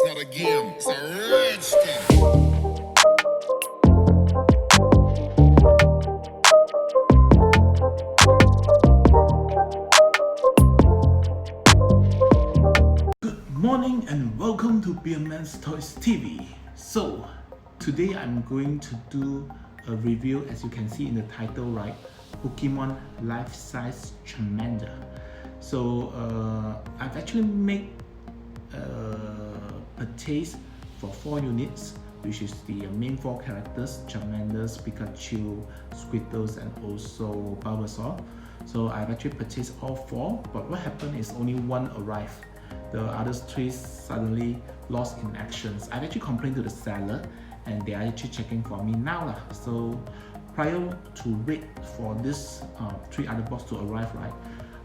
not a game, it's a rich thing. Good morning and welcome to Beaman ToysTV. So today I'm going to do a review, as you can see in the title, right? Pokemon Lifesize Charmander. So I've actually made purchase for 4 units, which is the main 4 characters: Charmanders, Pikachu, Squirtles, and also Bulbasaur. So I've actually purchased all 4, but what happened is only 1 arrived. The others 3 suddenly lost in actions. I've actually complained to the seller and they are actually checking for me now lah. So prior to wait for this 3 other box to arrive, right,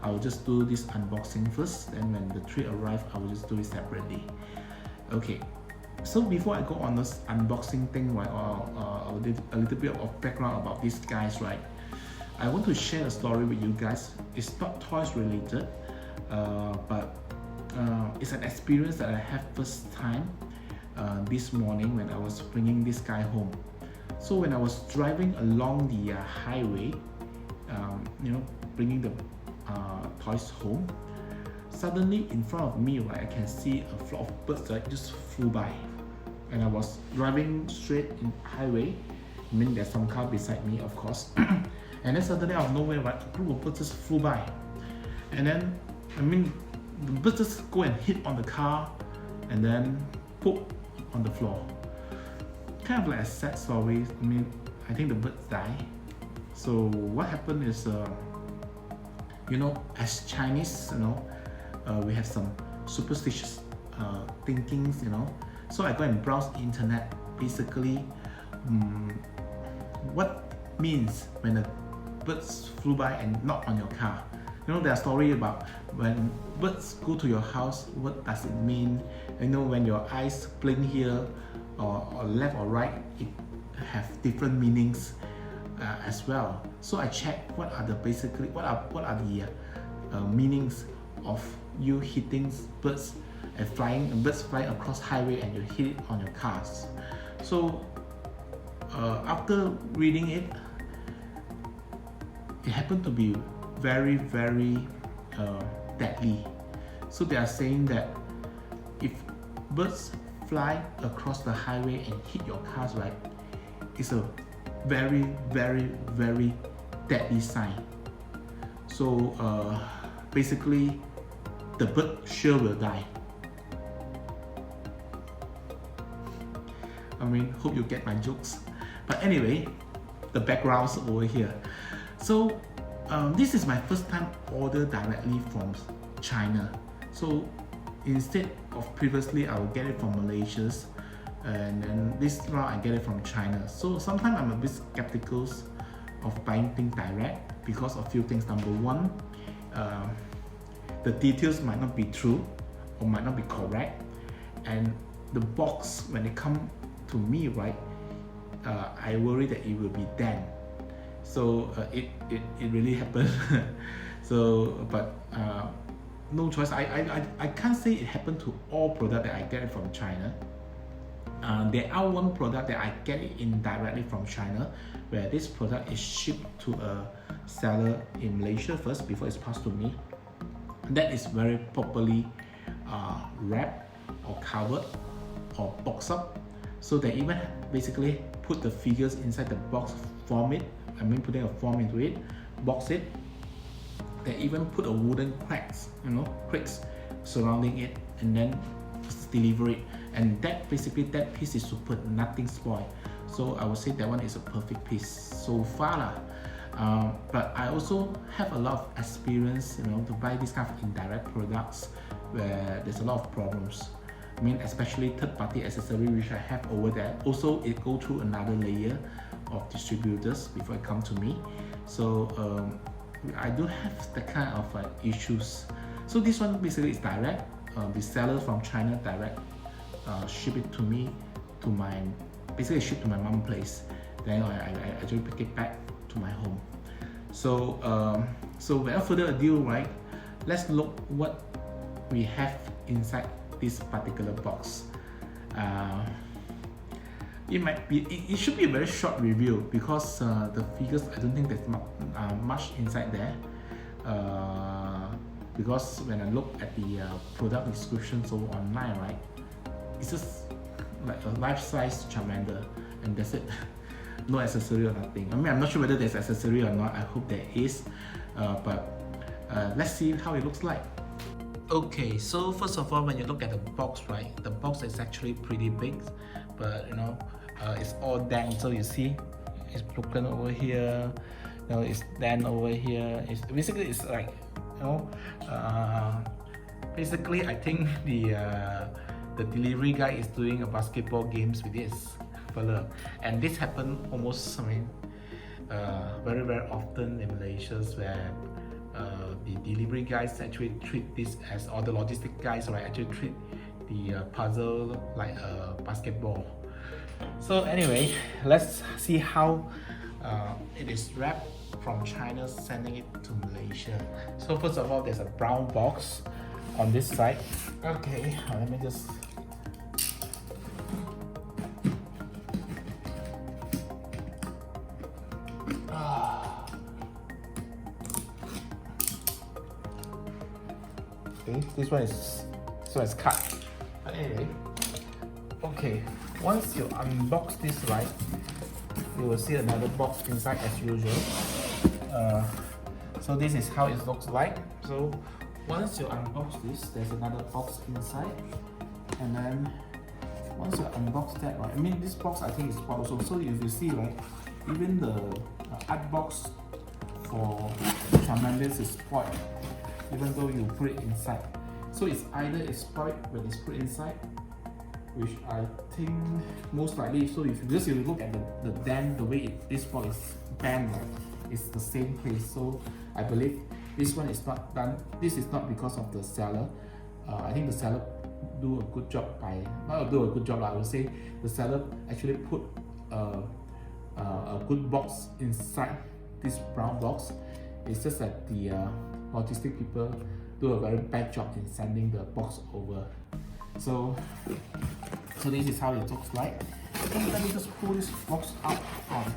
I will just do this unboxing first, and when the 3 arrive, I will just do it separately. Okay, so before I go on this unboxing thing, right, or a little bit of background about these guys, right, I want to share a story with you guys. It's not toys related, but it's an experience that I had first time this morning when I was bringing this guy home. So when I was driving along the highway, bringing the toys home, suddenly in front of me, right, I can see a flock of birds that just flew by, and I was driving straight in highway. I mean, there's some car beside me, of course, and then suddenly out of nowhere, right, a group of birds just flew by, and then the birds just go and hit on the car and then poop on the floor. Kind of like a sad story. I think the birds die. So what happened is, as Chinese, we have some superstitious thinkings, So I go and browse internet. Basically, what means when the birds flew by and knock on your car? There are stories about when birds go to your house, what does it mean? When your eyes blink here or left or right, it have different meanings as well. So I checked what are the meanings of you hitting birds and birds flying across highway and you hit it on your cars. So after reading it, it happened to be very, very deadly. So they are saying that if birds fly across the highway and hit your cars, right, it's a very, very, very deadly sign. So basically, the bird sure will die. Hope you get my jokes. But anyway, the background's over here. So this is my first time order directly from China. So instead of previously I would get it from Malaysia, and then this round I get it from China. So sometimes I'm a bit skeptical of buying things direct because of few things. Number one, the details might not be true or might not be correct, and the box when it come to me, right, I worry that it will be damp. So it really happened. So but no choice. I can't say it happened to all product that I get it from China. There are one product that I get it indirectly from China, where this product is shipped to a seller in Malaysia first before it's passed to me. That is very properly wrapped or covered or boxed up. So they even basically put the figures inside the box, putting a form into it, box it. They even put a wooden cracks surrounding it, and then deliver it. And that piece is super, nothing spoiled. So I would say that one is a perfect piece so far. But I also have a lot of experience, to buy this kind of indirect products where there's a lot of problems. Especially third-party accessory which I have over there. Also, it go through another layer of distributors before it come to me. So I do have that kind of issues. So this one basically is direct. The seller from China direct ship it to me, ship to my mom's place. Then I actually pick it back to my home. So without further ado, right, let's look what we have inside this particular box. It should be a very short review because the figures, I don't think there's much inside there. Because when I look at the product description so online, right, it's just like a life-size Charmander and that's it. No accessory or nothing. I mean, I'm not sure whether there's accessory or not. I hope there is, but let's see how it looks like. Okay, so first of all, when you look at the box, right, the box is actually pretty big, but you know, it's all dent. So you see, it's broken over here. You know, it's dent over here. It's basically it's like, you know, basically I think the delivery guy is doing a basketball games with this fella, and this happened almost, I mean, very often in Malaysia, where the delivery guys actually treat this as, or the logistic guys, right, actually treat the puzzle like a basketball. So anyway, let's see how it is wrapped from China, sending it to Malaysia. So first of all, there's a brown box on this side. Okay, let me just okay, this one is cut. But anyway, okay, once you unbox this, right, you will see another box inside as usual. So this is how it looks like. So once you unbox this, there's another box inside, and then once you unbox that, right, I mean, this box I think is spoiled also. So if you see, right, even the art box for Charmander is spoiled, even though you put it inside. So it's either it's spoiled when it's put inside, which I think most likely. So if you look at the dent, the way this box is bent, right, it's the same place. So I believe this one is not done. This is not because of the seller. I think the seller do a good job by, not do a good job, I would say the seller actually put a good box inside this brown box. It's just that the logistic people do a very bad job in sending the box over. So this is how it looks like. So let me just pull this box out from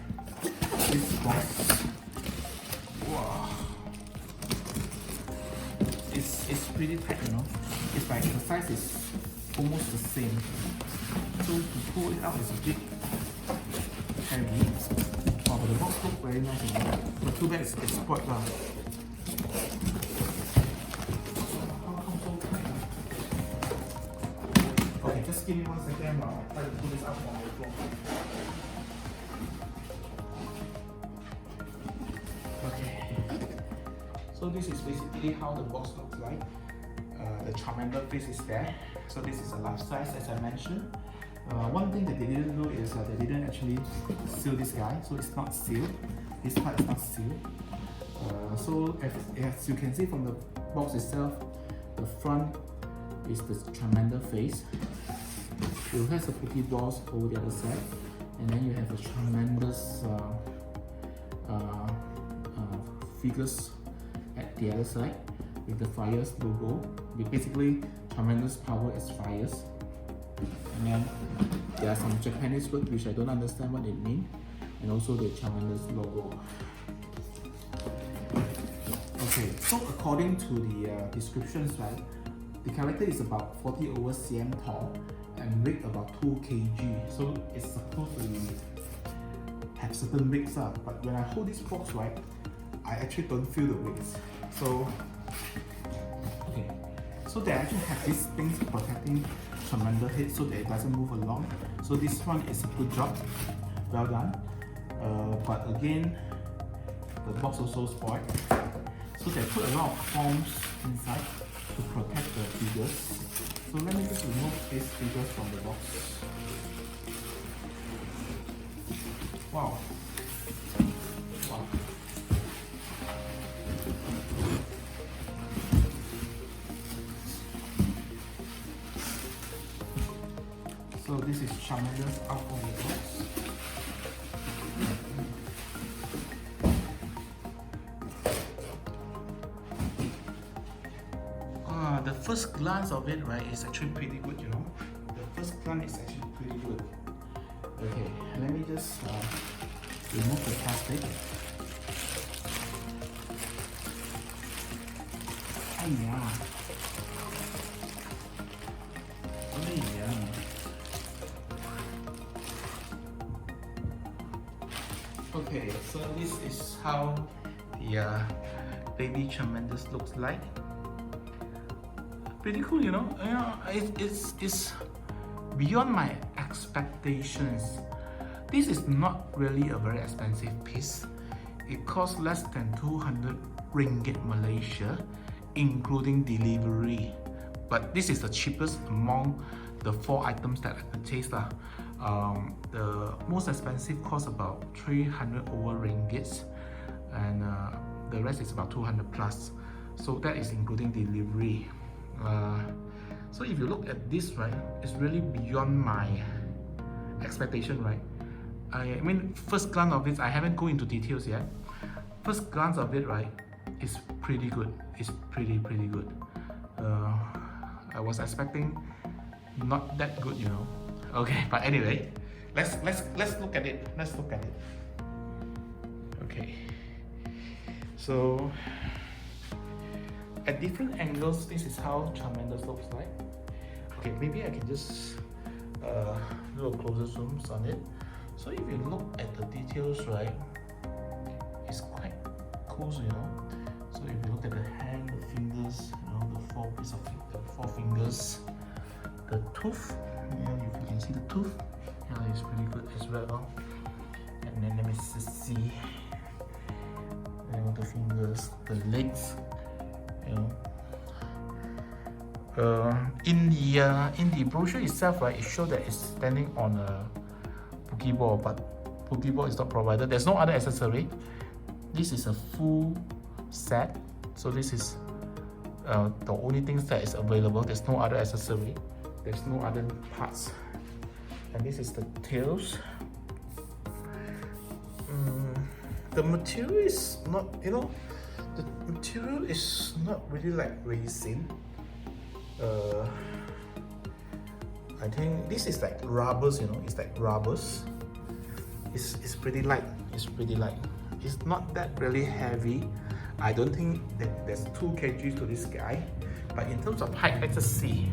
this box. Wow, it's pretty tight, you know. It's like the size is almost the same. So to pull it out is a bit heavy. Oh, but the box looks very nice, you know. But too bad it's spoiled now. Okay, just give me 1 second while I try to pull this out from the floor. Okay. So this is basically how the box looks like. The Charmander face is there. So this is a life size, as I mentioned. One thing that they didn't do is they didn't actually seal this guy, so it's not sealed. This part is not sealed. So as you can see from the box itself, the front is the Charmander face. You have the Pokeballs over the other side, and then you have the Charmander's figures at the other side with the Fires logo. Basically, Charmander's power is fires. And then there are some Japanese words which I don't understand what it means, and also the Charmander's logo. Okay, so according to the descriptions, right, the character is about 40 over cm tall and weight about 2 kg. So it's supposed to have certain weights up, but when I hold this box, right, I actually don't feel the weights. So okay, so they actually have these things protecting Charmander head so that it doesn't move along. So this one is a good job, well done. But again, the box also spoiled. So they put a lot of foams inside to protect the figures. So let me just remove these figures from the box. Wow. Wow. So this is Charmander's out of the box. The first glance of it, right, is actually pretty good, you know. The first glance is actually pretty good. Okay, let me just remove the plastic. Oh yeah. Oh yeah. Okay, so this is how the baby Charmander looks like. Pretty cool, you know. It's beyond my expectations. This is not really a very expensive piece. It costs less than 200 ringgit Malaysia, including delivery. But this is the cheapest among the 4 items that I purchased. The most expensive costs about 300 over ringgits, and the rest is about 200 plus. So that is including delivery. So if you look at this, right, it's really beyond my expectation, right? I mean, first glance of it, I haven't go into details yet. First glance of it, right, is pretty good. It's pretty good. I was expecting not that good, you know. Okay, but anyway, let's look at it. Let's look at it. Okay. So at different angles, this is how Charmander looks like. Okay, maybe I can just do a closer zoom on it. So if you look at the details, right, it's quite cool, you know. So if you look at the hand, the fingers, you know, the 4 fingers, the tooth, you know, if you can see the tooth, yeah, it's pretty good as well. And then let me just see, you know, the fingers, the legs, you know. In the brochure itself, right, it shows that it's standing on a Pokeball, but Pokeball is not provided. There's no other accessory. This is a full set, so this is the only things that is available. There's no other accessory. There's no other parts. And this is the tails. The material is not, you know, the material is not really like resin. I think this is like rubbers, you know, it's like rubbers. It's pretty light. It's pretty light. It's not that really heavy. I don't think that there's 2 kg to this guy. But in terms of height, let's just see.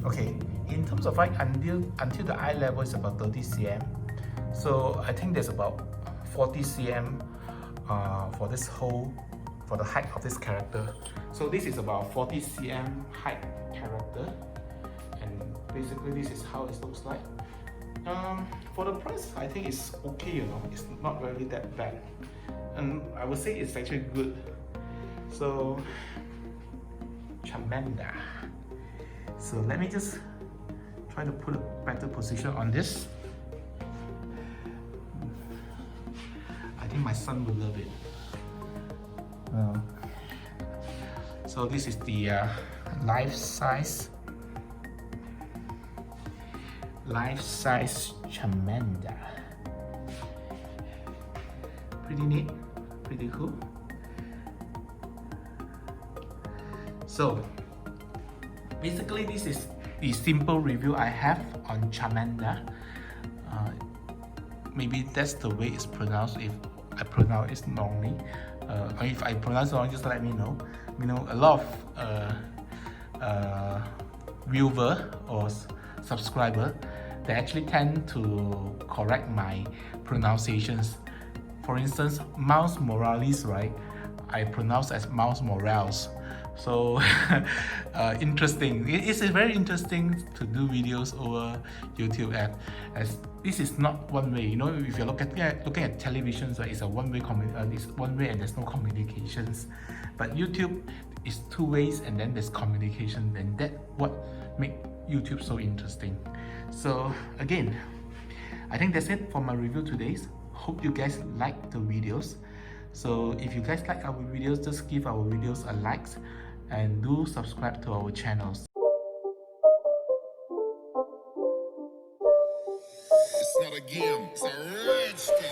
Okay, in terms of height, until the eye level is about 30 cm. So I think there's about 40 cm for the height of this character. So this is about 40 cm height character, and basically this is how it looks like. For the price, I think it's okay, you know, it's not really that bad, and I would say it's actually good. So Charmander. So let me just try to put a better position on this. I think my son will love it. So this is the Lifesize Charmander. Pretty neat, pretty cool. So basically this is the simple review I have on Charmander. Maybe that's the way it's pronounced. If I pronounce it wrongly, or if I pronounce it wrong, just let me know. You know, a lot of viewer or subscriber, they actually tend to correct my pronunciations. For instance, Mouse Morales, right? I pronounce as Mouse Morales. So interesting. It's very interesting to do videos over YouTube, as this is not one way. You know, if you're looking at television, so it's a one way and there's no communications. But YouTube is 2 ways, and then there's communication, and that's what makes YouTube so interesting. So again, I think that's it for my review today. Hope you guys like the videos. So if you guys like our videos, just give our videos a like and do subscribe to our channels. It's not a game, it's a rich thing.